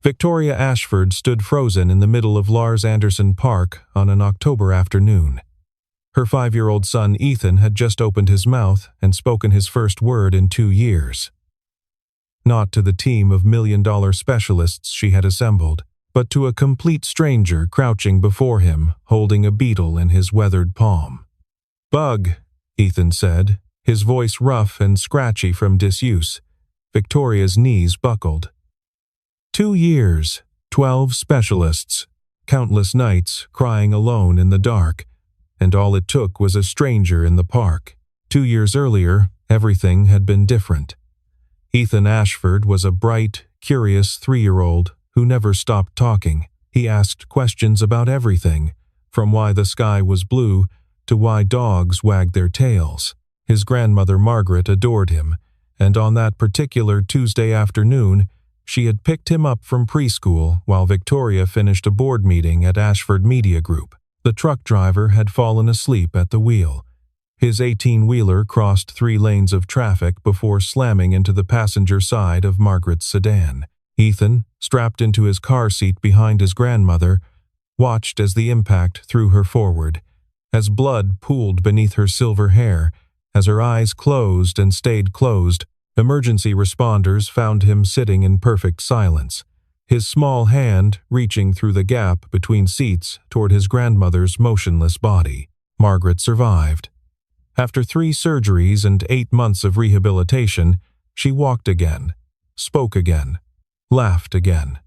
Victoria Ashford stood frozen in the middle of Lars Anderson Park on an October afternoon. Her 5-year-old son Ethan had just opened his mouth and spoken his first word in 2 years. Not to the team of million-dollar specialists she had assembled, but to a complete stranger crouching before him, holding a beetle in his weathered palm. "Bug," Ethan said, his voice rough and scratchy from disuse. Victoria's knees buckled. 2 years, 12 specialists, countless nights crying alone in the dark, and all it took was a stranger in the park. 2 years earlier, everything had been different. Ethan Ashford was a bright, curious 3-year-old who never stopped talking. He asked questions about everything, from why the sky was blue to why dogs wagged their tails. His grandmother Margaret adored him, and on that particular Tuesday afternoon, she had picked him up from preschool while Victoria finished a board meeting at Ashford Media Group. The truck driver had fallen asleep at the wheel. His 18-wheeler crossed 3 lanes of traffic before slamming into the passenger side of Margaret's sedan. Ethan, strapped into his car seat behind his grandmother, watched as the impact threw her forward, as blood pooled beneath her silver hair, as her eyes closed and stayed closed. Emergency responders found him sitting in perfect silence, his small hand reaching through the gap between seats toward his grandmother's motionless body. Margaret survived. After 3 surgeries and 8 months of rehabilitation, she walked again, spoke again, laughed again.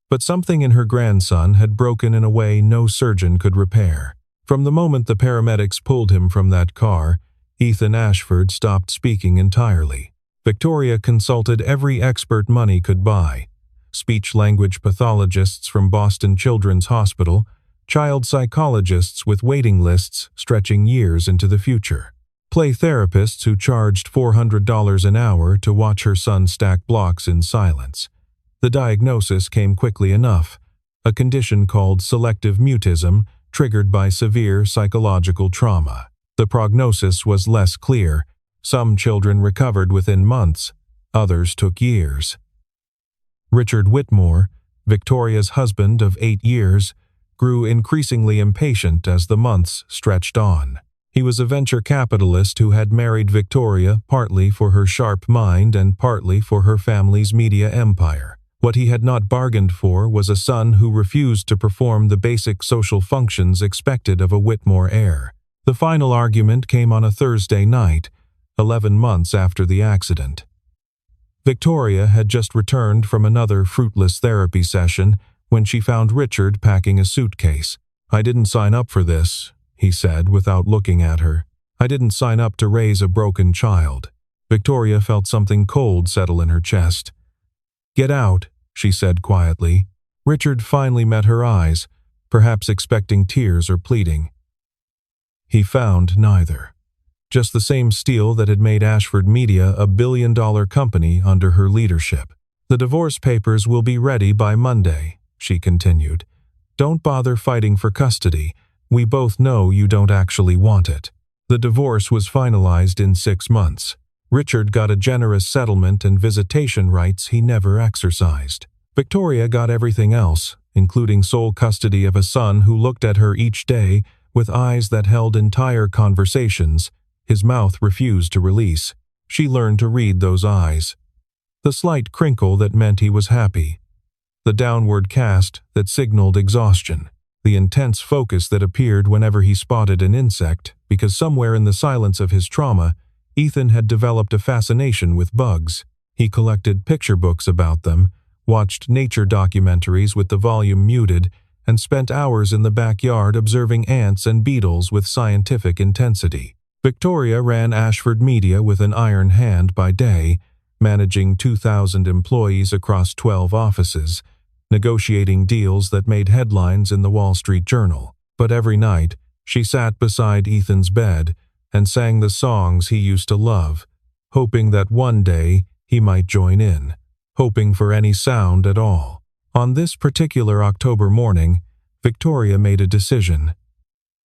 But something in her grandson had broken in a way no surgeon could repair. From the moment the paramedics pulled him from that car, Ethan Ashford stopped speaking entirely. Victoria consulted every expert money could buy: speech-language pathologists from Boston Children's Hospital, child psychologists with waiting lists stretching years into the future, play therapists who charged $400 an hour to watch her son stack blocks in silence. The diagnosis came quickly enough: a condition called selective mutism triggered by severe psychological trauma. The prognosis was less clear. Some children recovered within months, others took years. Richard Whitmore, Victoria's husband of 8 years, grew increasingly impatient as the months stretched on. He was a venture capitalist who had married Victoria partly for her sharp mind and partly for her family's media empire. What he had not bargained for was a son who refused to perform the basic social functions expected of a Whitmore heir. The final argument came on a Thursday night, 11 months after the accident. Victoria had just returned from another fruitless therapy session when she found Richard packing a suitcase. "I didn't sign up for this," he said without looking at her. "I didn't sign up to raise a broken child." Victoria felt something cold settle in her chest. "Get out," she said quietly. Richard finally met her eyes, perhaps expecting tears or pleading. He found neither. Just the same steel that had made Ashford Media a billion-dollar company under her leadership. "The divorce papers will be ready by Monday," she continued. "Don't bother fighting for custody. We both know you don't actually want it." The divorce was finalized in 6 months. Richard got a generous settlement and visitation rights he never exercised. Victoria got everything else, including sole custody of a son who looked at her each day with eyes that held entire conversations his mouth refused to release. She learned to read those eyes. The slight crinkle that meant he was happy. The downward cast that signaled exhaustion. The intense focus that appeared whenever he spotted an insect, because somewhere in the silence of his trauma, Ethan had developed a fascination with bugs. He collected picture books about them, watched nature documentaries with the volume muted, and spent hours in the backyard observing ants and beetles with scientific intensity. Victoria ran Ashford Media with an iron hand by day, managing 2,000 employees across 12 offices, negotiating deals that made headlines in the Wall Street Journal. But every night, she sat beside Ethan's bed and sang the songs he used to love, hoping that one day he might join in, hoping for any sound at all. On this particular October morning, Victoria made a decision.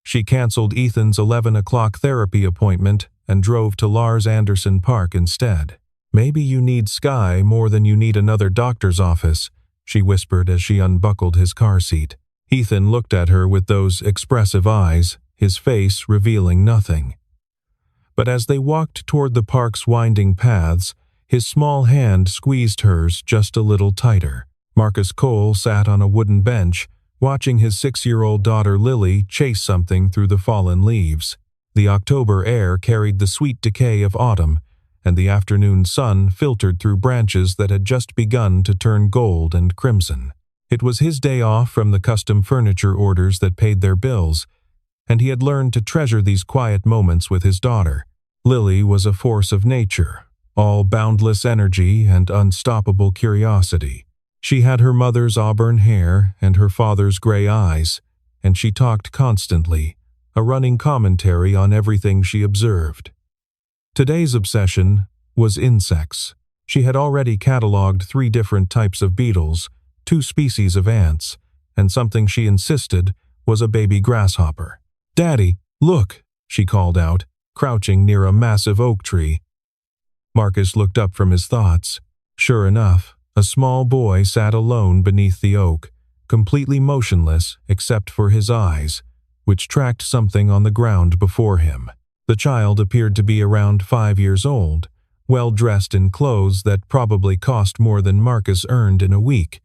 She canceled Ethan's 11 o'clock therapy appointment and drove to Lars Anderson Park instead. "Maybe you need Sky more than you need another doctor's office," she whispered as she unbuckled his car seat. Ethan looked at her with those expressive eyes, his face revealing nothing. But as they walked toward the park's winding paths, his small hand squeezed hers just a little tighter. Marcus Cole sat on a wooden bench, watching his 6-year-old daughter Lily chase something through the fallen leaves. The October air carried the sweet decay of autumn, and the afternoon sun filtered through branches that had just begun to turn gold and crimson. It was his day off from the custom furniture orders that paid their bills, and he had learned to treasure these quiet moments with his daughter. Lily was a force of nature, all boundless energy and unstoppable curiosity. She had her mother's auburn hair and her father's gray eyes, and she talked constantly, a running commentary on everything she observed. Today's obsession was insects. She had already cataloged 3 different types of beetles, 2 species of ants, and something she insisted was a baby grasshopper. "Daddy, look," she called out, crouching near a massive oak tree. Marcus looked up from his thoughts. Sure enough, a small boy sat alone beneath the oak, completely motionless except for his eyes, which tracked something on the ground before him. The child appeared to be around 5 years old, well dressed in clothes that probably cost more than Marcus earned in a week.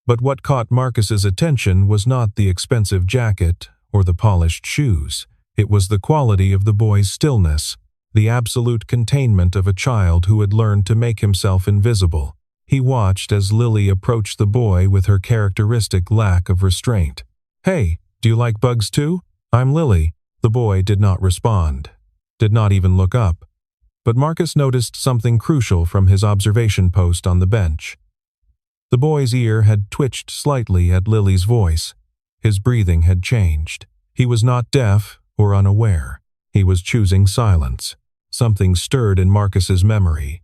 But what caught Marcus's attention was not the expensive jacket or the polished shoes. It was the quality of the boy's stillness, the absolute containment of a child who had learned to make himself invisible. He watched as Lily approached the boy with her characteristic lack of restraint. "Hey, do you like bugs too? I'm Lily." The boy did not respond, did not even look up. But Marcus noticed something crucial from his observation post on the bench. The boy's ear had twitched slightly at Lily's voice. His breathing had changed. He was not deaf or unaware. He was choosing silence. Something stirred in Marcus's memory.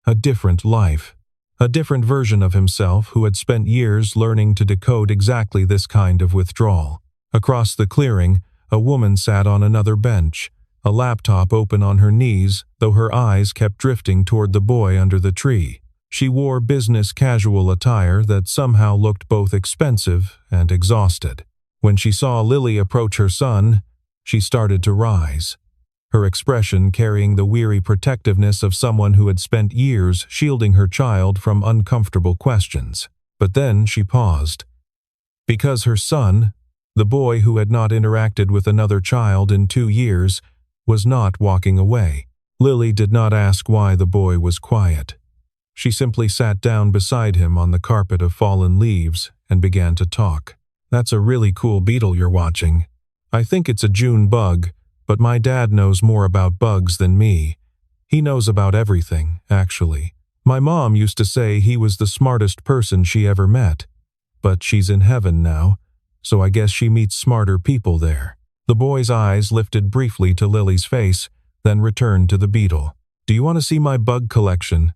A different life. A different version of himself who had spent years learning to decode exactly this kind of withdrawal. Across the clearing, a woman sat on another bench, a laptop open on her knees, though her eyes kept drifting toward the boy under the tree. She wore business casual attire that somehow looked both expensive and exhausted. When she saw Lily approach her son, she started to rise, her expression carrying the weary protectiveness of someone who had spent years shielding her child from uncomfortable questions. But then she paused. Because her son, the boy who had not interacted with another child in 2 years, was not walking away. Lily did not ask why the boy was quiet. She simply sat down beside him on the carpet of fallen leaves and began to talk. "That's a really cool beetle you're watching. I think it's a June bug, but my dad knows more about bugs than me. He knows about everything, actually. My mom used to say he was the smartest person she ever met. But she's in heaven now, so I guess she meets smarter people there." The boy's eyes lifted briefly to Lily's face, then returned to the beetle. "Do you want to see my bug collection?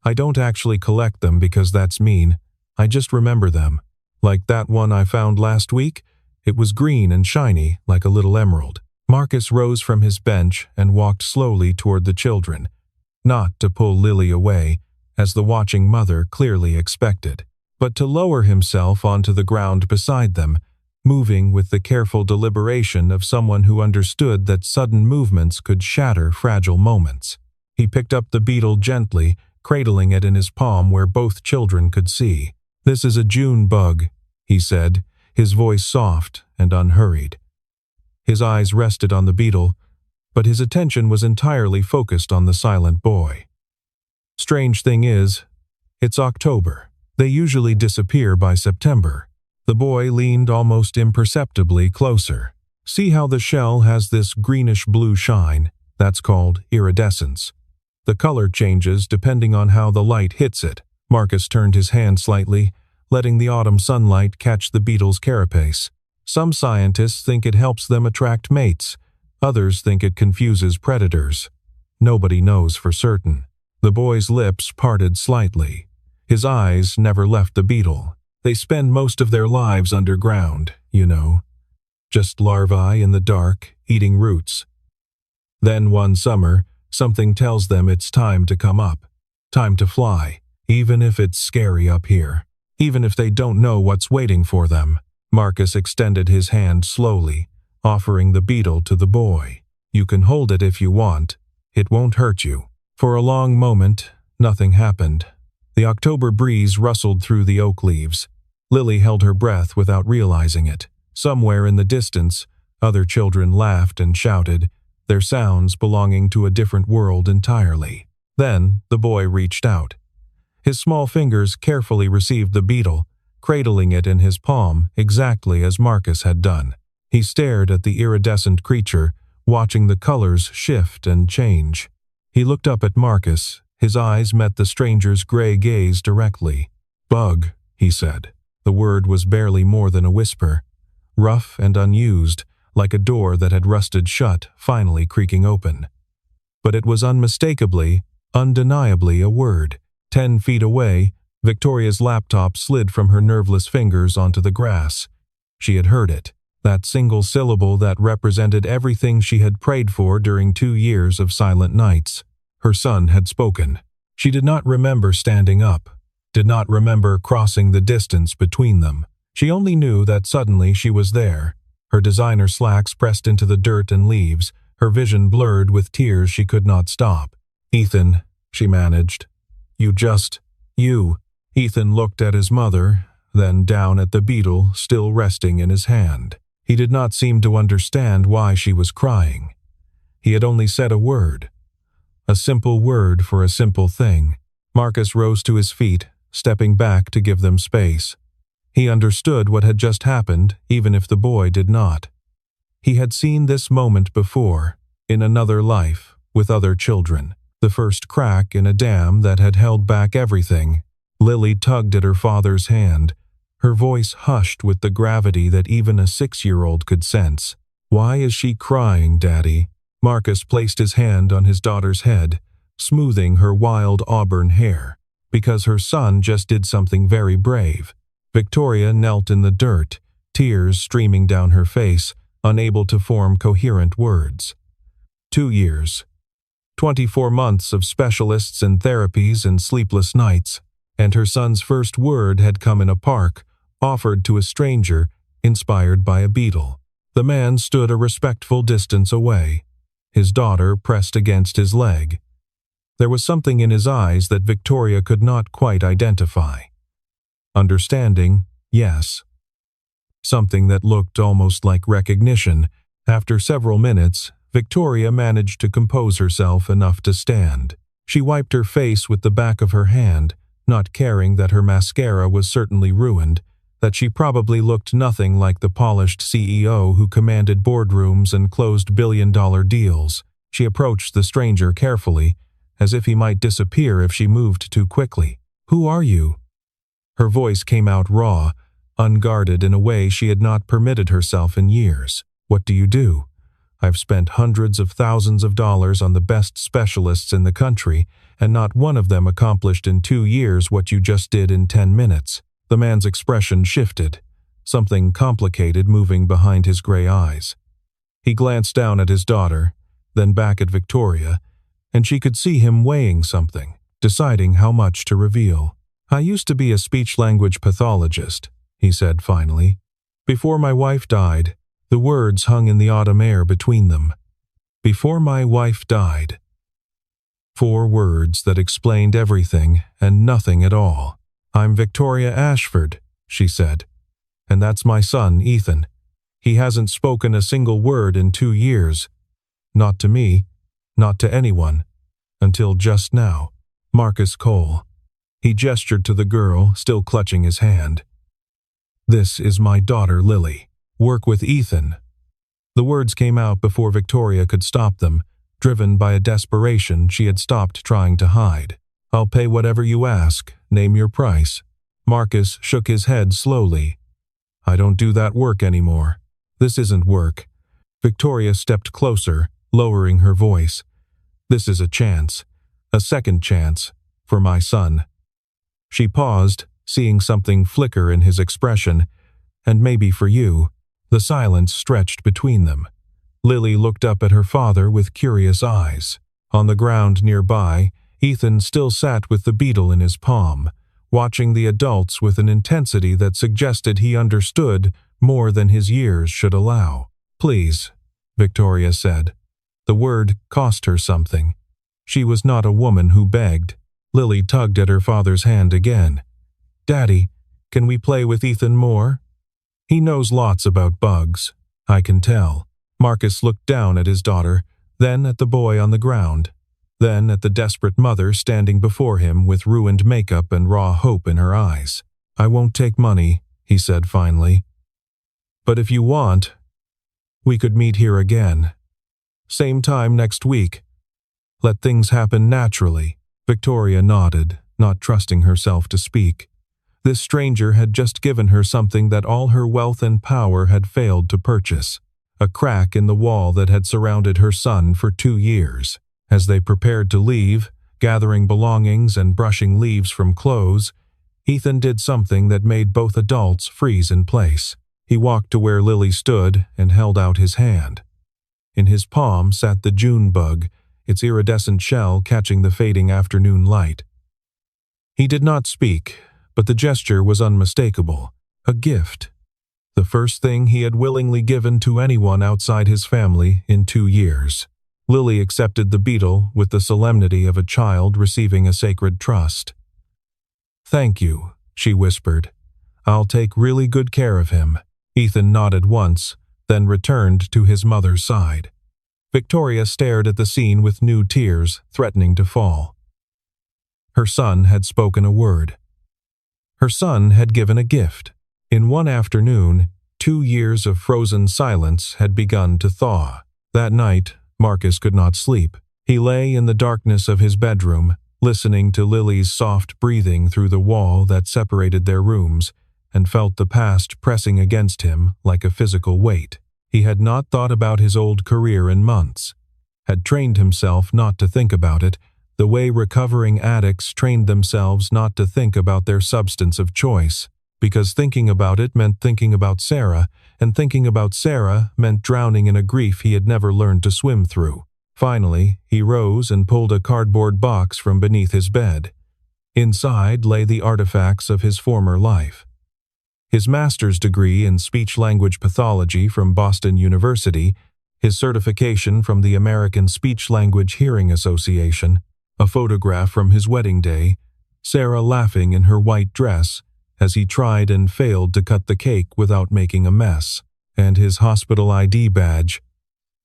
I don't actually collect them because that's mean. I just remember them. Like that one I found last week? It was green and shiny, like a little emerald." Marcus rose from his bench and walked slowly toward the children, not to pull Lily away, as the watching mother clearly expected, but to lower himself onto the ground beside them, moving with the careful deliberation of someone who understood that sudden movements could shatter fragile moments. He picked up the beetle gently, cradling it in his palm where both children could see. "This is a June bug," he said, his voice soft and unhurried. His eyes rested on the beetle, but his attention was entirely focused on the silent boy. "Strange thing is, it's October. They usually disappear by September." The boy leaned almost imperceptibly closer. "See how the shell has this greenish-blue shine? That's called iridescence. The color changes depending on how the light hits it." Marcus turned his hand slightly, letting the autumn sunlight catch the beetle's carapace. "Some scientists think it helps them attract mates. Others think it confuses predators. Nobody knows for certain." The boy's lips parted slightly. His eyes never left the beetle. "They spend most of their lives underground, you know. Just larvae in the dark, eating roots. Then one summer, something tells them it's time to come up. Time to fly, even if it's scary up here." even if they don't know what's waiting for them. Marcus extended his hand slowly, offering the beetle to the boy. You can hold it if you want. It won't hurt you. For a long moment, nothing happened. The October breeze rustled through the oak leaves. Lily held her breath without realizing it. Somewhere in the distance, other children laughed and shouted, their sounds belonging to a different world entirely. Then the boy reached out. His small fingers carefully received the beetle, cradling it in his palm exactly as Marcus had done. He stared at the iridescent creature, watching the colors shift and change. He looked up at Marcus. His eyes met the stranger's gray gaze directly. Bug, he said. The word was barely more than a whisper. Rough and unused, like a door that had rusted shut, finally creaking open. But it was unmistakably, undeniably a word. 10 feet away, Victoria's laptop slid from her nerveless fingers onto the grass. She had heard it, that single syllable that represented everything she had prayed for during 2 years of silent nights. Her son had spoken. She did not remember standing up, did not remember crossing the distance between them. She only knew that suddenly she was there, her designer slacks pressed into the dirt and leaves, her vision blurred with tears she could not stop. Ethan, she managed. You. Ethan looked at his mother, then down at the beetle still resting in his hand. He did not seem to understand why she was crying. He had only said a word. A simple word for a simple thing. Marcus rose to his feet, stepping back to give them space. He understood what had just happened, even if the boy did not. He had seen this moment before, in another life, with other children. The first crack in a dam that had held back everything. Lily tugged at her father's hand, her voice hushed with the gravity that even a 6-year-old could sense. Why is she crying, Daddy? Marcus placed his hand on his daughter's head, smoothing her wild auburn hair. Because her son just did something very brave. Victoria knelt in the dirt, tears streaming down her face, unable to form coherent words. 2 years. 24 months of specialists and therapies and sleepless nights, and her son's first word had come in a park, offered to a stranger, inspired by a beetle. The man stood a respectful distance away, his daughter pressed against his leg. There was something in his eyes that Victoria could not quite identify. Understanding, yes. Something that looked almost like recognition. After several minutes, Victoria managed to compose herself enough to stand. She wiped her face with the back of her hand, not caring that her mascara was certainly ruined, that she probably looked nothing like the polished CEO who commanded boardrooms and closed billion-dollar deals. She approached the stranger carefully, as if he might disappear if she moved too quickly. Who are you? Her voice came out raw, unguarded in a way she had not permitted herself in years. What do you do? I've spent hundreds of thousands of dollars on the best specialists in the country, and not one of them accomplished in 2 years what you just did in 10 minutes. The man's expression shifted, something complicated moving behind his gray eyes. He glanced down at his daughter, then back at Victoria, and she could see him weighing something, deciding how much to reveal. I used to be a speech-language pathologist, he said finally. Before my wife died, the words hung in the autumn air between them. Before my wife died. 4 words that explained everything and nothing at all. I'm Victoria Ashford, she said. And that's my son, Ethan. He hasn't spoken a single word in 2 years. Not to me, not to anyone, until just now. Marcus Cole. He gestured to the girl, still clutching his hand. This is my daughter, Lily. Work with Ethan. The words came out before Victoria could stop them, driven by a desperation she had stopped trying to hide. I'll pay whatever you ask. Name your price. Marcus shook his head slowly. I don't do that work anymore. This isn't work. Victoria stepped closer, lowering her voice. This is a chance. A second chance. For my son. She paused, seeing something flicker in his expression. And maybe for you. The silence stretched between them. Lily looked up at her father with curious eyes. On the ground nearby, Ethan still sat with the beetle in his palm, watching the adults with an intensity that suggested he understood more than his years should allow. "Please," Victoria said. The word cost her something. She was not a woman who begged. Lily tugged at her father's hand again. "Daddy, can we play with Ethan more? He knows lots about bugs. I can tell." Marcus looked down at his daughter, then at the boy on the ground, then at the desperate mother standing before him with ruined makeup and raw hope in her eyes. "I won't take money," he said finally. "But if you want, we could meet here again. Same time next week. Let things happen naturally." Victoria nodded, not trusting herself to speak. This stranger had just given her something that all her wealth and power had failed to purchase. A crack in the wall that had surrounded her son for 2 years. As they prepared to leave, gathering belongings and brushing leaves from clothes, Ethan did something that made both adults freeze in place. He walked to where Lily stood and held out his hand. In his palm sat the June bug, its iridescent shell catching the fading afternoon light. He did not speak, but the gesture was unmistakable. A gift. The first thing he had willingly given to anyone outside his family in 2 years. Lily accepted the beetle with the solemnity of a child receiving a sacred trust. "Thank you," she whispered. "I'll take really good care of him." Ethan nodded once, then returned to his mother's side. Victoria stared at the scene with new tears threatening to fall. Her son had spoken a word. Her son had given a gift. In one afternoon, 2 years of frozen silence had begun to thaw. That night, Marcus could not sleep. He lay in the darkness of his bedroom, listening to Lily's soft breathing through the wall that separated their rooms, and felt the past pressing against him like a physical weight. He had not thought about his old career in months, had trained himself not to think about it, the way recovering addicts trained themselves not to think about their substance of choice, because thinking about it meant thinking about Sarah, and thinking about Sarah meant drowning in a grief he had never learned to swim through. Finally, he rose and pulled a cardboard box from beneath his bed. Inside lay the artifacts of his former life. His master's degree in speech-language pathology from Boston University, his certification from the American Speech-Language Hearing Association, a photograph from his wedding day, Sarah laughing in her white dress as he tried and failed to cut the cake without making a mess, and his hospital ID badge,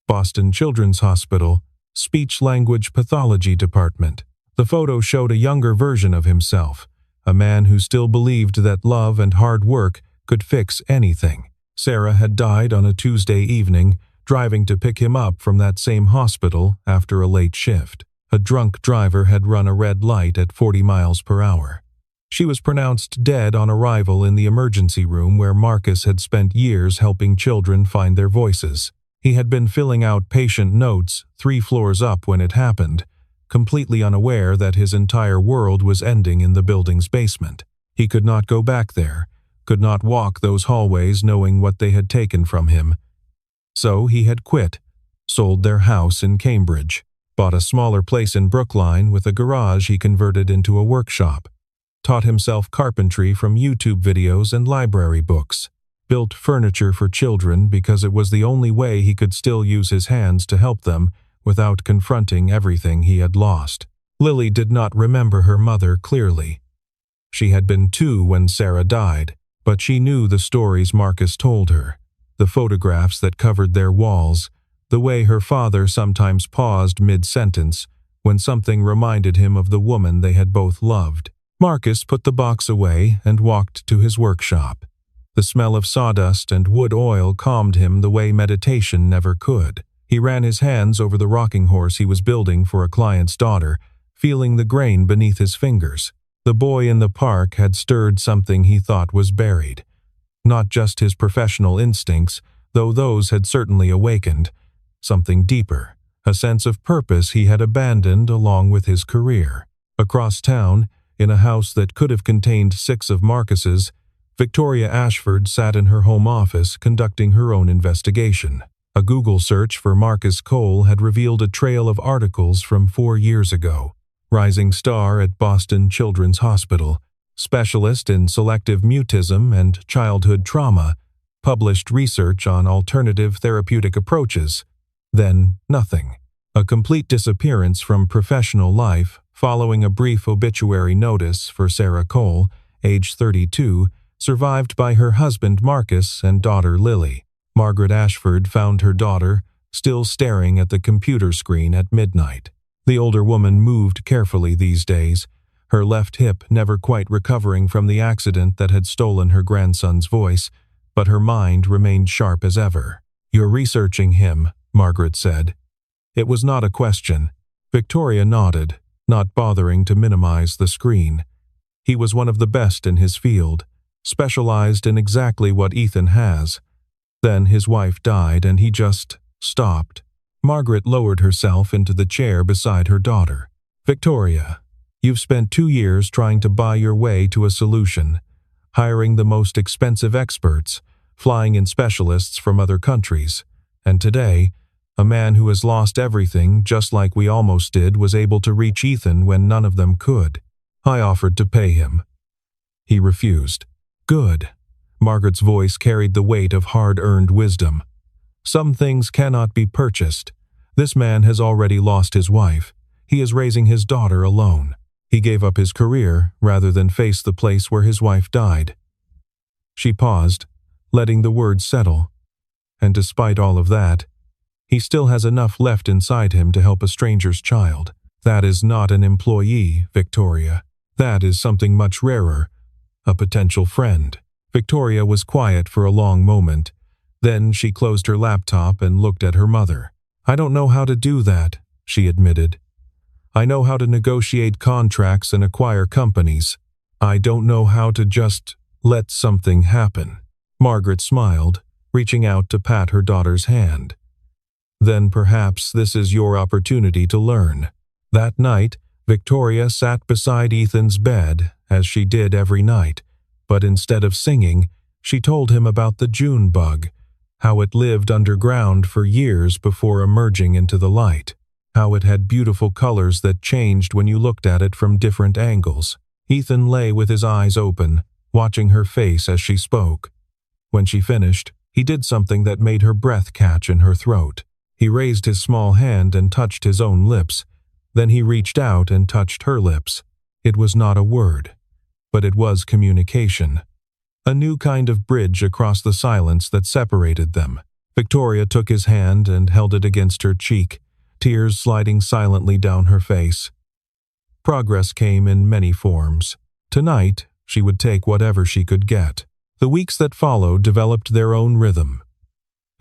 Boston Children's Hospital, Speech-Language Pathology Department. The photo showed a younger version of himself, a man who still believed that love and hard work could fix anything. Sarah had died on a Tuesday evening, driving to pick him up from that same hospital after a late shift. A drunk driver had run a red light at 40 miles per hour. She was pronounced dead on arrival in the emergency room where Marcus had spent years helping children find their voices. He had been filling out patient notes 3 floors up when it happened, completely unaware that his entire world was ending in the building's basement. He could not go back there, could not walk those hallways knowing what they had taken from him. So he had quit, sold their house in Cambridge, bought a smaller place in Brookline with a garage he converted into a workshop, taught himself carpentry from YouTube videos and library books, built furniture for children because it was the only way he could still use his hands to help them without confronting everything he had lost. Lily did not remember her mother clearly. She had been 2 when Sarah died, but she knew the stories Marcus told her, the photographs that covered their walls, the way her father sometimes paused mid-sentence when something reminded him of the woman they had both loved. Marcus put the box away and walked to his workshop. The smell of sawdust and wood oil calmed him the way meditation never could. He ran his hands over the rocking horse he was building for a client's daughter, feeling the grain beneath his fingers. The boy in the park had stirred something he thought was buried. Not just his professional instincts, though those had certainly awakened. Something deeper, a sense of purpose he had abandoned along with his career. Across town, in a house that could have contained 6 of Marcus's, Victoria Ashford sat in her home office conducting her own investigation. A Google search for Marcus Cole had revealed a trail of articles from 4 years ago. Rising star at Boston Children's Hospital, specialist in selective mutism and childhood trauma, published research on alternative therapeutic approaches. Then nothing. A complete disappearance from professional life following a brief obituary notice for Sarah Cole, age 32, survived by her husband Marcus and daughter Lily. Margaret Ashford found her daughter still staring at the computer screen at midnight. The older woman moved carefully these days, her left hip never quite recovering from the accident that had stolen her grandson's voice, but her mind remained sharp as ever. "You're researching him," Margaret said. It was not a question. Victoria nodded, not bothering to minimize the screen. He was one of the best in his field, specialized in exactly what Ethan has. Then his wife died and he just stopped. Margaret lowered herself into the chair beside her daughter. "Victoria, you've spent 2 years trying to buy your way to a solution, hiring the most expensive experts, flying in specialists from other countries, and today, a man who has lost everything just like we almost did was able to reach Ethan when none of them could. I offered to pay him. He refused." "Good." Margaret's voice carried the weight of hard-earned wisdom. "Some things cannot be purchased. This man has already lost his wife. He is raising his daughter alone. He gave up his career rather than face the place where his wife died." She paused, letting the words settle. "And despite all of that, he still has enough left inside him to help a stranger's child. That is not an employee, Victoria. That is something much rarer, a potential friend." Victoria was quiet for a long moment. Then she closed her laptop and looked at her mother. "I don't know how to do that," she admitted. "I know how to negotiate contracts and acquire companies. I don't know how to just let something happen." Margaret smiled, reaching out to pat her daughter's hand. "Then perhaps this is your opportunity to learn." That night, Victoria sat beside Ethan's bed, as she did every night, but instead of singing, she told him about the June bug, how it lived underground for years before emerging into the light, how it had beautiful colors that changed when you looked at it from different angles. Ethan lay with his eyes open, watching her face as she spoke. When she finished, he did something that made her breath catch in her throat. He raised his small hand and touched his own lips. Then he reached out and touched her lips. It was not a word, but it was communication. A new kind of bridge across the silence that separated them. Victoria took his hand and held it against her cheek, tears sliding silently down her face. Progress came in many forms. Tonight, she would take whatever she could get. The weeks that followed developed their own rhythm.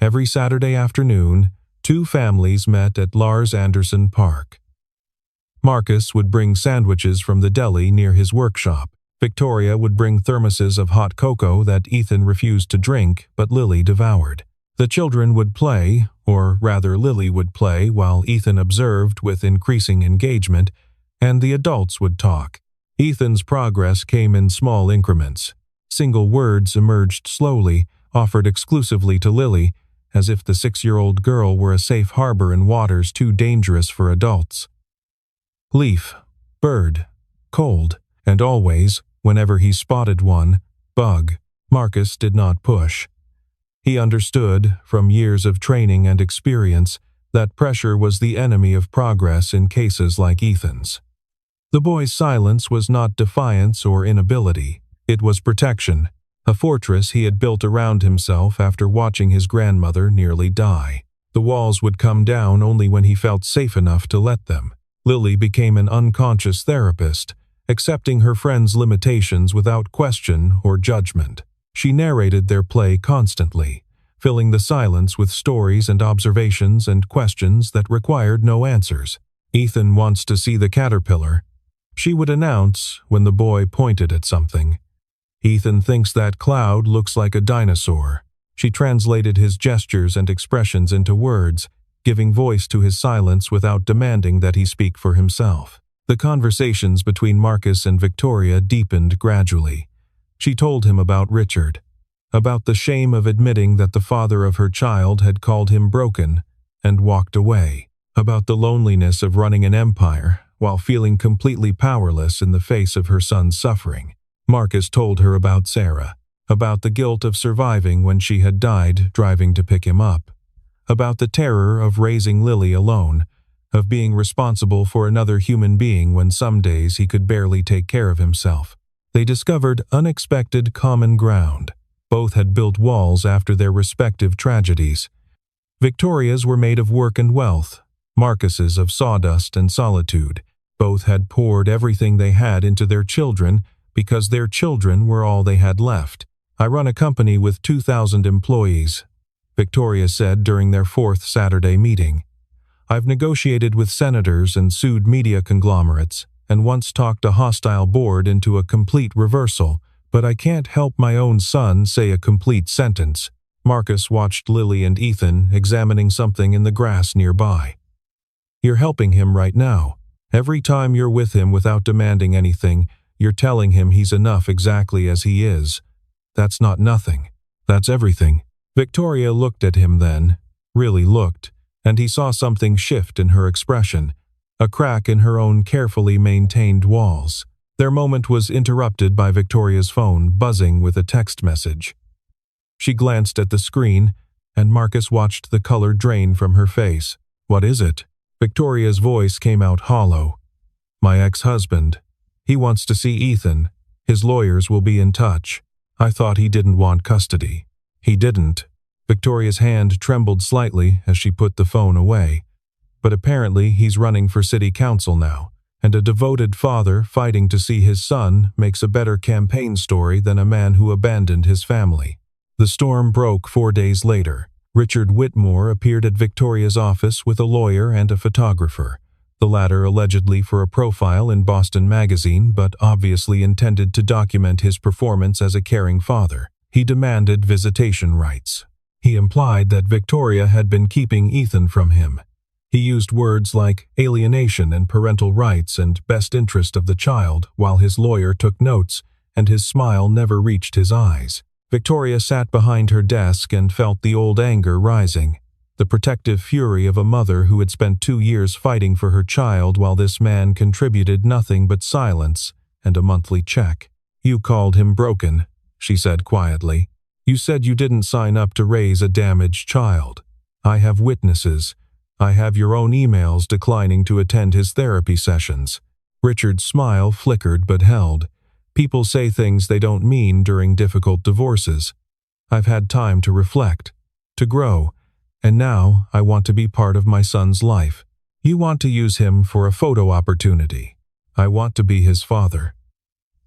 Every Saturday afternoon, 2 families met at Lars Anderson Park. Marcus would bring sandwiches from the deli near his workshop. Victoria would bring thermoses of hot cocoa that Ethan refused to drink but Lily devoured. The children would play, or rather Lily would play while Ethan observed with increasing engagement, and the adults would talk. Ethan's progress came in small increments. Single words emerged slowly, offered exclusively to Lily, as if the 6-year-old girl were a safe harbor in waters too dangerous for adults. Leaf, bird, cold, and always, whenever he spotted one, bug. Marcus did not push. He understood, from years of training and experience, that pressure was the enemy of progress in cases like Ethan's. The boy's silence was not defiance or inability. It was protection, a fortress he had built around himself after watching his grandmother nearly die. The walls would come down only when he felt safe enough to let them. Lily became an unconscious therapist, accepting her friends' limitations without question or judgment. She narrated their play constantly, filling the silence with stories and observations and questions that required no answers. "Ethan wants to see the caterpillar," she would announce when the boy pointed at something. "Ethan thinks that cloud looks like a dinosaur." She translated his gestures and expressions into words, giving voice to his silence without demanding that he speak for himself. The conversations between Marcus and Victoria deepened gradually. She told him about Richard, about the shame of admitting that the father of her child had called him broken, and walked away, about the loneliness of running an empire while feeling completely powerless in the face of her son's suffering. Marcus told her about Sarah, about the guilt of surviving when she had died driving to pick him up, about the terror of raising Lily alone, of being responsible for another human being when some days he could barely take care of himself. They discovered unexpected common ground. Both had built walls after their respective tragedies. Victoria's were made of work and wealth, Marcus's of sawdust and solitude. Both had poured everything they had into their children because their children were all they had left. "I run a company with 2,000 employees," Victoria said during their fourth Saturday meeting. "I've negotiated with senators and sued media conglomerates, and once talked a hostile board into a complete reversal, but I can't help my own son say a complete sentence." Marcus watched Lily and Ethan examining something in the grass nearby. "You're helping him right now. Every time you're with him without demanding anything, you're telling him he's enough exactly as he is. That's not nothing. That's everything." Victoria looked at him then, really looked, and he saw something shift in her expression, a crack in her own carefully maintained walls. Their moment was interrupted by Victoria's phone buzzing with a text message. She glanced at the screen, and Marcus watched the color drain from her face. "What is it?" Victoria's voice came out hollow. "My ex-husband. He wants to see Ethan. His lawyers will be in touch. I thought he didn't want custody." "He didn't." Victoria's hand trembled slightly as she put the phone away. "But apparently he's running for city council now, and a devoted father fighting to see his son makes a better campaign story than a man who abandoned his family." The storm broke 4 days later. Richard Whitmore appeared at Victoria's office with a lawyer and a photographer, the latter allegedly for a profile in Boston Magazine but obviously intended to document his performance as a caring father. He demanded visitation rights. He implied that Victoria had been keeping Ethan from him. He used words like alienation and parental rights and best interest of the child while his lawyer took notes, and his smile never reached his eyes. Victoria sat behind her desk and felt the old anger rising, the protective fury of a mother who had spent 2 years fighting for her child while this man contributed nothing but silence and a monthly check. "You called him broken," she said quietly. "You said you didn't sign up to raise a damaged child. I have witnesses. I have your own emails declining to attend his therapy sessions." Richard's smile flickered but held. "People say things they don't mean during difficult divorces. I've had time to reflect, to grow, and now I want to be part of my son's life. You want to use him for a photo opportunity. I want to be his father."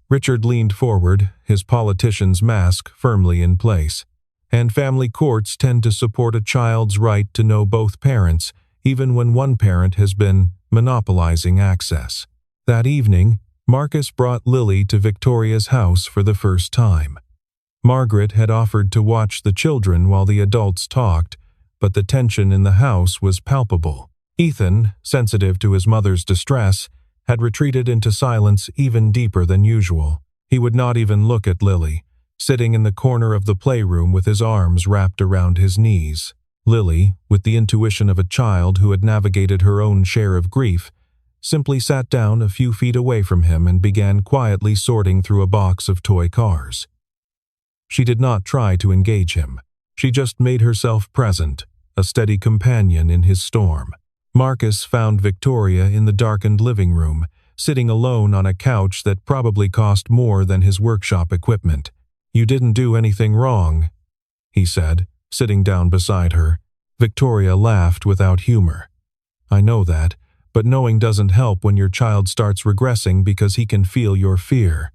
Richard leaned forward, his politician's mask firmly in place. "And family courts tend to support a child's right to know both parents, even when one parent has been monopolizing access." That evening, Marcus brought Lily to Victoria's house for the first time. Margaret had offered to watch the children while the adults talked, but the tension in the house was palpable. Ethan, sensitive to his mother's distress, had retreated into silence even deeper than usual. He would not even look at Lily, sitting in the corner of the playroom with his arms wrapped around his knees. Lily, with the intuition of a child who had navigated her own share of grief, simply sat down a few feet away from him and began quietly sorting through a box of toy cars. She did not try to engage him. She just made herself present, a steady companion in his storm. Marcus found Victoria in the darkened living room, sitting alone on a couch that probably cost more than his workshop equipment. "You didn't do anything wrong," he said, sitting down beside her. Victoria laughed without humor. "I know that, but knowing doesn't help when your child starts regressing because he can feel your fear."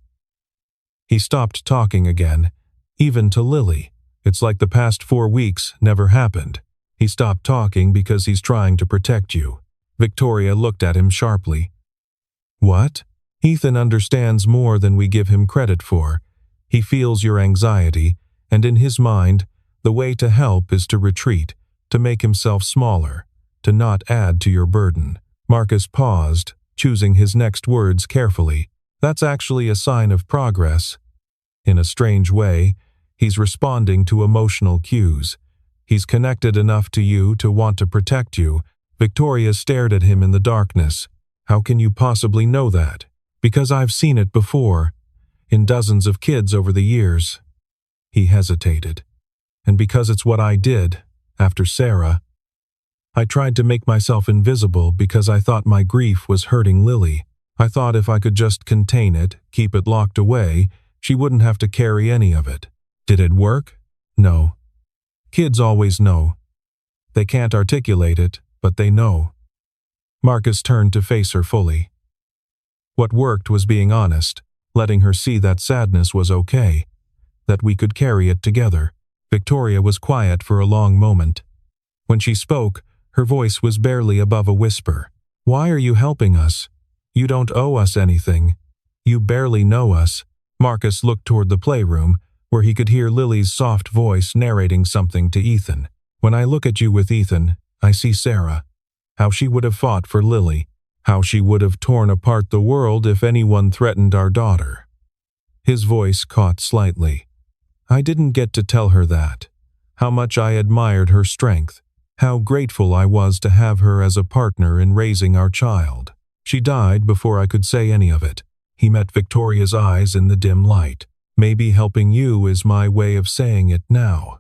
He stopped talking again, even to Lily. It's like the past 4 weeks never happened. He stopped talking because he's trying to protect you. Victoria looked at him sharply. "What?" "Ethan understands more than we give him credit for. He feels your anxiety, and in his mind, the way to help is to retreat, to make himself smaller, to not add to your burden." Marcus paused, choosing his next words carefully. "That's actually a sign of progress. In a strange way, he's responding to emotional cues. He's connected enough to you to want to protect you." Victoria stared at him in the darkness. "How can you possibly know that?" "Because I've seen it before. in dozens of kids over the years. He hesitated. And because it's what I did, after Sarah, I tried to make myself invisible because I thought my grief was hurting Lily. I thought if I could just contain it, keep it locked away, she wouldn't have to carry any of it. Did it work? No. Kids always know. They can't articulate it, but they know. Marcus turned to face her fully. What worked was being honest, letting her see that sadness was okay, that we could carry it together. Victoria was quiet for a long moment. When she spoke, her voice was barely above a whisper. Why are you helping us? You don't owe us anything. You barely know us. Marcus looked toward the playroom, where he could hear Lily's soft voice narrating something to Ethan. When I look at you with Ethan, I see Sarah. How she would have fought for Lily. How she would have torn apart the world if anyone threatened our daughter. His voice caught slightly. I didn't get to tell her that. How much I admired her strength. How grateful I was to have her as a partner in raising our child. She died before I could say any of it. He met Victoria's eyes in the dim light. Maybe helping you is my way of saying it now.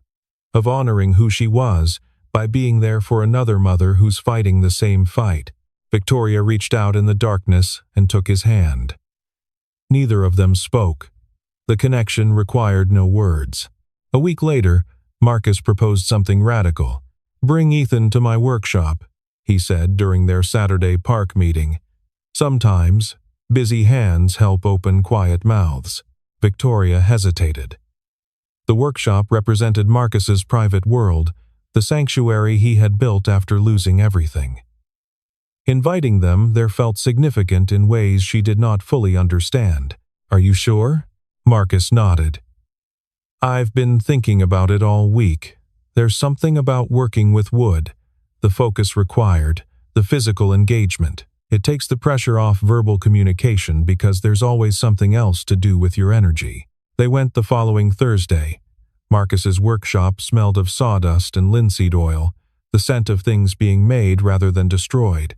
Of honoring who she was by being there for another mother who's fighting the same fight. Victoria reached out in the darkness and took his hand. Neither of them spoke. The connection required no words. A week later, Marcus proposed something radical. Bring Ethan to my workshop, he said during their Saturday park meeting. Sometimes, busy hands help open quiet mouths. Victoria hesitated. The workshop represented Marcus's private world, the sanctuary he had built after losing everything. Inviting them there felt significant in ways she did not fully understand. Are you sure? Marcus nodded. I've been thinking about it all week. There's something about working with wood, the focus required, the physical engagement. It takes the pressure off verbal communication because there's always something else to do with your energy. They went the following Thursday. Marcus's workshop smelled of sawdust and linseed oil, the scent of things being made rather than destroyed.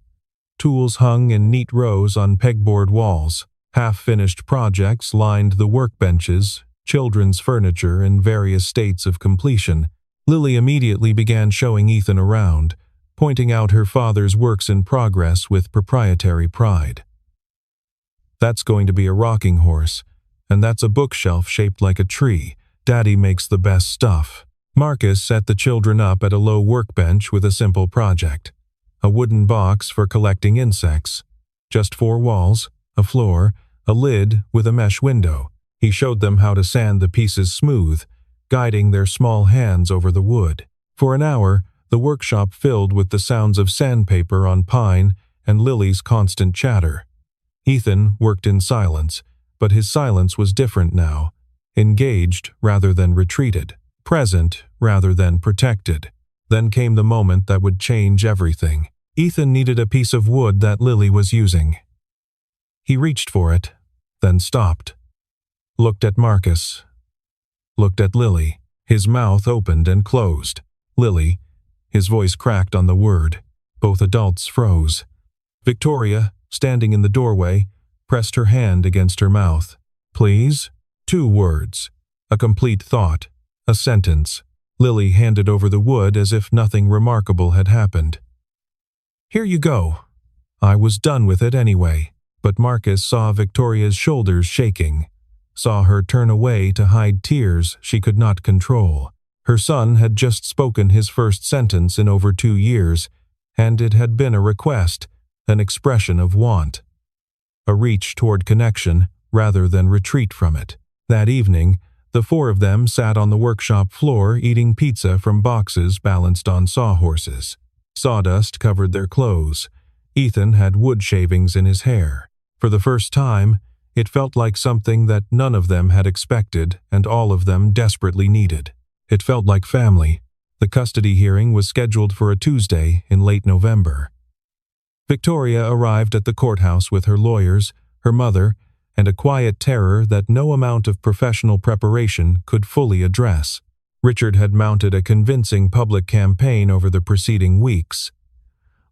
Tools hung in neat rows on pegboard walls. Half-finished projects lined the workbenches, children's furniture in various states of completion. Lily immediately began showing Ethan around, pointing out her father's works in progress with proprietary pride. That's going to be a rocking horse, and that's a bookshelf shaped like a tree. Daddy makes the best stuff. Marcus set the children up at a low workbench with a simple project. A wooden box for collecting insects. Just 4 walls, a floor, a lid with a mesh window. He showed them how to sand the pieces smooth, guiding their small hands over the wood. For an hour, the workshop filled with the sounds of sandpaper on pine and Lily's constant chatter. Ethan worked in silence, but his silence was different now. Engaged rather than retreated. Present rather than protected. Then came the moment that would change everything. Ethan needed a piece of wood that Lily was using. He reached for it, then stopped. Looked at Marcus. Looked at Lily. His mouth opened and closed. Lily. His voice cracked on the word. Both adults froze. Victoria, standing in the doorway, pressed her hand against her mouth. Please? 2 words. A complete thought. A sentence. Lily handed over the wood as if nothing remarkable had happened. Here you go. I was done with it anyway. But Marcus saw Victoria's shoulders shaking, saw her turn away to hide tears she could not control. Her son had just spoken his first sentence in over 2 years, and it had been a request, an expression of want. A reach toward connection rather than retreat from it. That evening, the 4 of them sat on the workshop floor eating pizza from boxes balanced on sawhorses. Sawdust covered their clothes. Ethan had wood shavings in his hair. For the first time, it felt like something that none of them had expected and all of them desperately needed. It felt like family. The custody hearing was scheduled for a Tuesday in late November. Victoria arrived at the courthouse with her lawyers, her mother, and a quiet terror that no amount of professional preparation could fully address. Richard had mounted a convincing public campaign over the preceding weeks.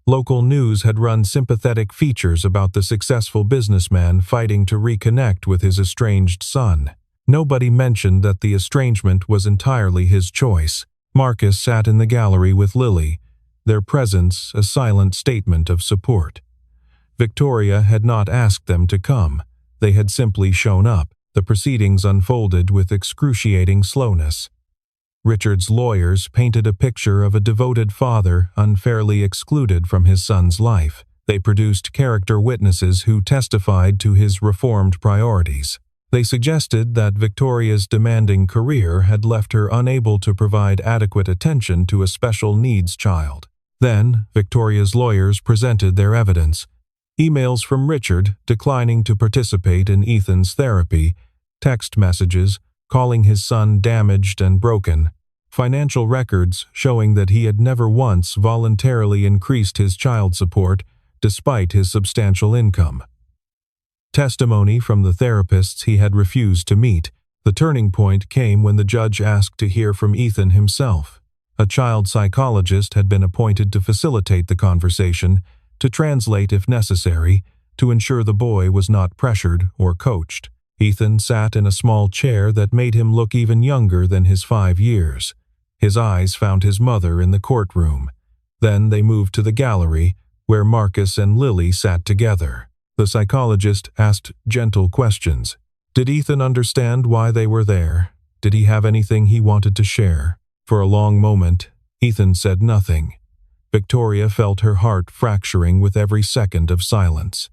Local news had run sympathetic features about the successful businessman fighting to reconnect with his estranged son. Nobody mentioned that the estrangement was entirely his choice. Marcus sat in the gallery with Lily, their presence a silent statement of support. Victoria had not asked them to come. They had simply shown up. The proceedings unfolded with excruciating slowness. Richard's lawyers painted a picture of a devoted father unfairly excluded from his son's life. They produced character witnesses who testified to his reformed priorities. They suggested that Victoria's demanding career had left her unable to provide adequate attention to a special needs child. Then, Victoria's lawyers presented their evidence. Emails from Richard declining to participate in Ethan's therapy, text messages calling his son damaged and broken, financial records showing that he had never once voluntarily increased his child support despite his substantial income. Testimony from the therapists he had refused to meet. The turning point came when the judge asked to hear from Ethan himself. A child psychologist had been appointed to facilitate the conversation, to translate if necessary, to ensure the boy was not pressured or coached. Ethan sat in a small chair that made him look even younger than his 5 years. His eyes found his mother in the courtroom. Then they moved to the gallery, where Marcus and Lily sat together. The psychologist asked gentle questions. Did Ethan understand why they were there? Did he have anything he wanted to share? For a long moment, Ethan said nothing. Victoria felt her heart fracturing with every second of silence.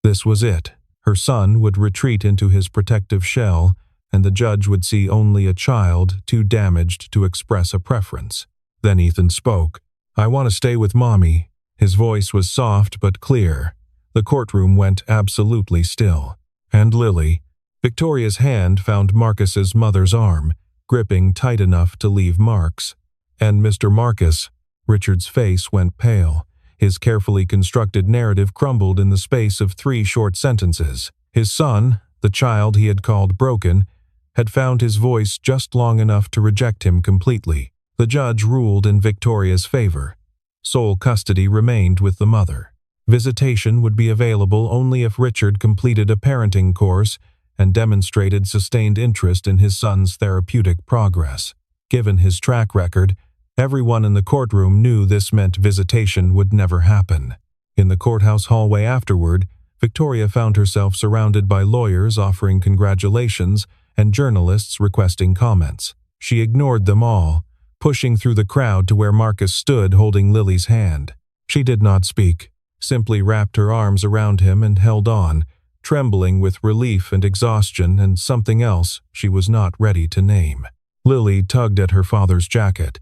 This was it. Her son would retreat into his protective shell, and the judge would see only a child too damaged to express a preference. Then Ethan spoke. "I want to stay with Mommy." His voice was soft but clear. The courtroom went absolutely still. And Lily, Victoria's hand found Marcus's mother's arm, gripping tight enough to leave marks. And Mr. Marcus, Richard's face went pale. His carefully constructed narrative crumbled in the space of 3 short sentences. His son, the child he had called broken, had found his voice just long enough to reject him completely. The judge ruled in Victoria's favor. Sole custody remained with the mother. Visitation would be available only if Richard completed a parenting course and demonstrated sustained interest in his son's therapeutic progress. Given his track record, everyone in the courtroom knew this meant visitation would never happen. In the courthouse hallway afterward, Victoria found herself surrounded by lawyers offering congratulations and journalists requesting comments. She ignored them all, pushing through the crowd to where Marcus stood holding Lily's hand. She did not speak, simply wrapped her arms around him and held on, trembling with relief and exhaustion and something else she was not ready to name. Lily tugged at her father's jacket.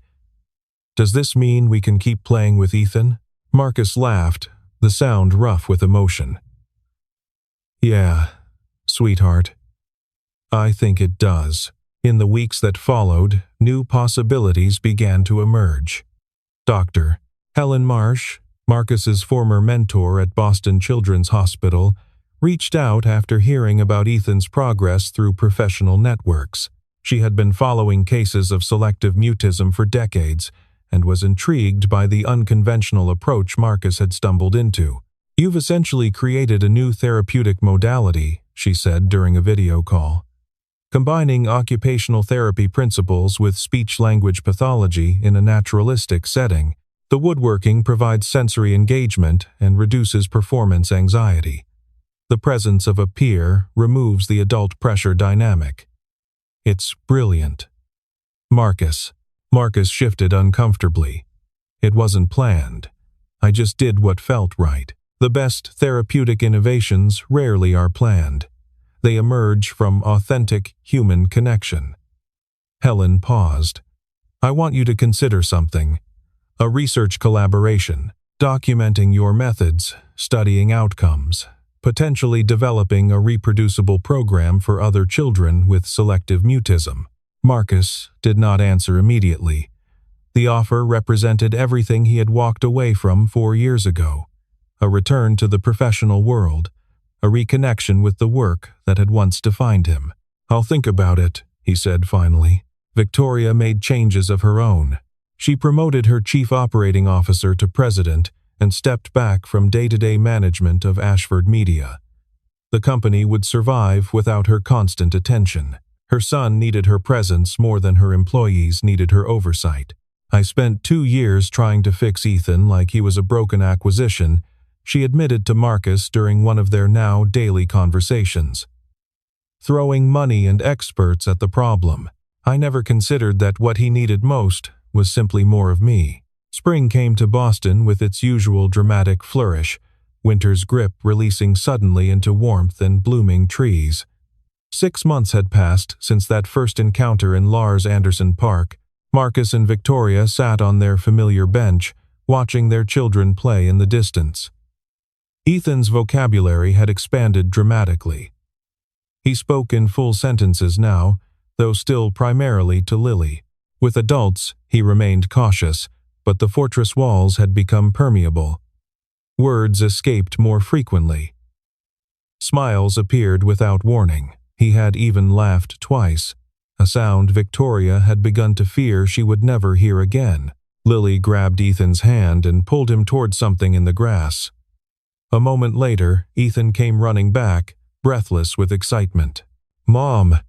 "Does this mean we can keep playing with Ethan?" Marcus laughed, the sound rough with emotion. "Yeah, sweetheart. I think it does." In the weeks that followed, new possibilities began to emerge. Dr. Helen Marsh, Marcus's former mentor at Boston Children's Hospital, reached out after hearing about Ethan's progress through professional networks. She had been following cases of selective mutism for decades and was intrigued by the unconventional approach Marcus had stumbled into. "You've essentially created a new therapeutic modality," she said during a video call. "Combining occupational therapy principles with speech-language pathology in a naturalistic setting. The woodworking provides sensory engagement and reduces performance anxiety. The presence of a peer removes the adult pressure dynamic. It's brilliant." Marcus shifted uncomfortably. "It wasn't planned. I just did what felt right. The best therapeutic innovations rarely are planned. They emerge from authentic human connection." Helen paused. "I want you to consider something. A research collaboration, documenting your methods, studying outcomes, potentially developing a reproducible program for other children with selective mutism." Marcus did not answer immediately. The offer represented everything he had walked away from 4 years ago. A return to the professional world, a reconnection with the work that had once defined him. "I'll think about it," he said finally. Victoria made changes of her own. She promoted her chief operating officer to president and stepped back from day-to-day management of Ashford Media. The company would survive without her constant attention. Her son needed her presence more than her employees needed her oversight. "I spent 2 years trying to fix Ethan like he was a broken acquisition," she admitted to Marcus during one of their now daily conversations. "Throwing money and experts at the problem. I never considered that what he needed most was simply more of me." Spring came to Boston with its usual dramatic flourish, winter's grip releasing suddenly into warmth and blooming trees. 6 months had passed since that first encounter in Lars Anderson Park. Marcus and Victoria sat on their familiar bench, watching their children play in the distance. Ethan's vocabulary had expanded dramatically. He spoke in full sentences now, though still primarily to Lily. With adults, he remained cautious, but the fortress walls had become permeable. Words escaped more frequently. Smiles appeared without warning. He had even laughed twice, a sound Victoria had begun to fear she would never hear again. Lily grabbed Ethan's hand and pulled him toward something in the grass. A moment later, Ethan came running back, breathless with excitement. "Mom!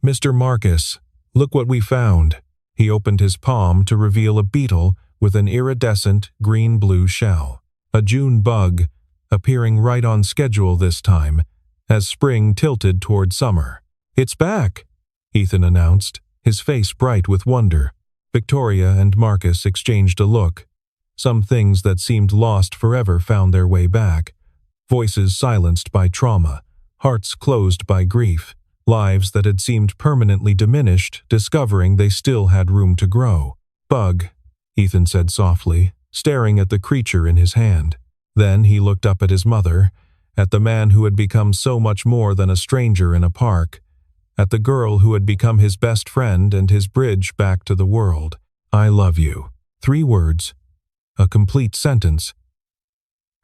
Mr. Marcus! Look what we found!" He opened his palm to reveal a beetle with an iridescent green-blue shell. A June bug, appearing right on schedule this time, as spring tilted toward summer. "It's back!" Ethan announced, his face bright with wonder. Victoria and Marcus exchanged a look. Some things that seemed lost forever found their way back. Voices silenced by trauma, hearts closed by grief, lives that had seemed permanently diminished, discovering they still had room to grow. "Bug," Ethan said softly, staring at the creature in his hand. Then he looked up at his mother, at the man who had become so much more than a stranger in a park, at the girl who had become his best friend and his bridge back to the world. "I love you." 3 words. A complete sentence.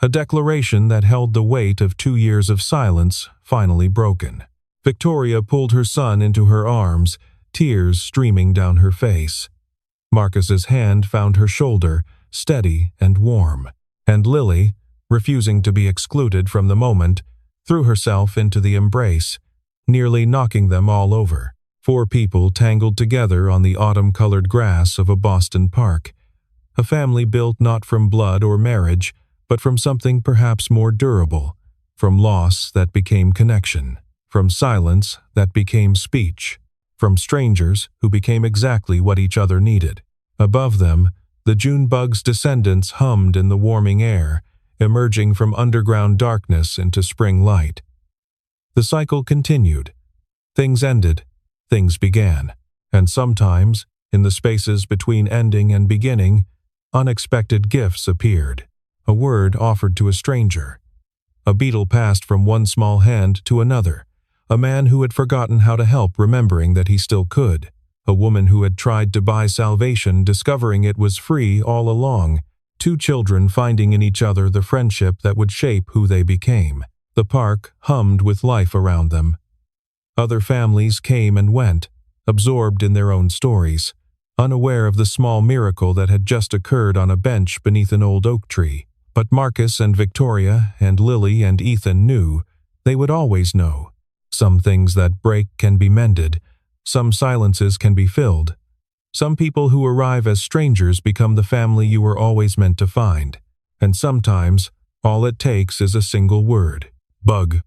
A declaration that held the weight of 2 years of silence, finally broken. Victoria pulled her son into her arms, tears streaming down her face. Marcus's hand found her shoulder, steady and warm. And Lily, refusing to be excluded from the moment, threw herself into the embrace, nearly knocking them all over. 4 people tangled together on the autumn-colored grass of a Boston park. A family built not from blood or marriage, but from something perhaps more durable, from loss that became connection, from silence that became speech, from strangers who became exactly what each other needed. Above them, the June bug's descendants hummed in the warming air, emerging from underground darkness into spring light. The cycle continued. Things ended, things began, and sometimes, in the spaces between ending and beginning, unexpected gifts appeared. A word offered to a stranger. A beetle passed from one small hand to another. A man who had forgotten how to help remembering that he still could. A woman who had tried to buy salvation discovering it was free all along. 2 children finding in each other the friendship that would shape who they became. The park hummed with life around them. Other families came and went, absorbed in their own stories, unaware of the small miracle that had just occurred on a bench beneath an old oak tree. But Marcus and Victoria and Lily and Ethan knew, they would always know. Some things that break can be mended, some silences can be filled. Some people who arrive as strangers become the family you were always meant to find. And sometimes, all it takes is a single word. Bug.